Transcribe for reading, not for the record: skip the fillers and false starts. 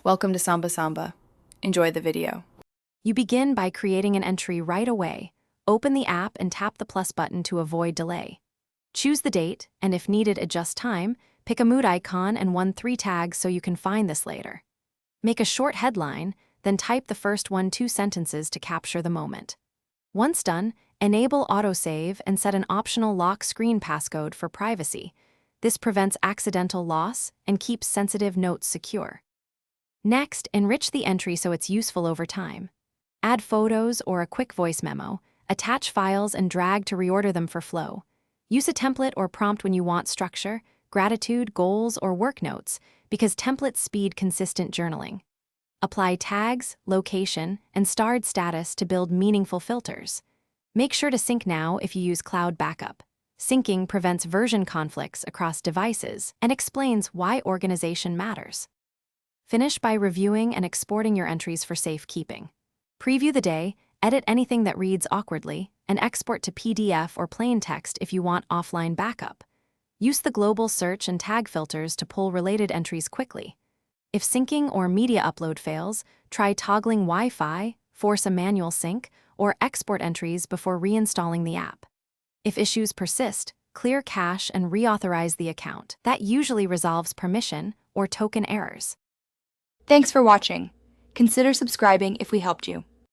Welcome to Samba Samba. Enjoy the video. You begin by creating an entry right away. Open the app and tap the plus button to avoid delay. Choose the date, and if needed, adjust time. Pick a mood icon and 1-3 tags so you can find this later. Make a short headline, then type the first 1-2 sentences to capture the moment. Once done, enable autosave and set an optional lock screen passcode for privacy. This prevents accidental loss and keeps sensitive notes secure. Next, enrich the entry so it's useful over time. Add photos or a quick voice memo, attach files and drag to reorder them for flow. Use a template or prompt when you want structure, gratitude, goals, or work notes, because templates speed consistent journaling. Apply tags, location, and starred status to build meaningful filters. Make sure to sync now if you use cloud backup. Syncing prevents version conflicts across devices and explains why organization matters. Finish by reviewing and exporting your entries for safekeeping. Preview the day, edit anything that reads awkwardly, and export to PDF or plain text if you want offline backup. Use the global search and tag filters to pull related entries quickly. If syncing or media upload fails, try toggling Wi-Fi, force a manual sync, or export entries before reinstalling the app. If issues persist, clear cache and reauthorize the account. That usually resolves permission or token errors. Thanks for watching. Consider subscribing if we helped you.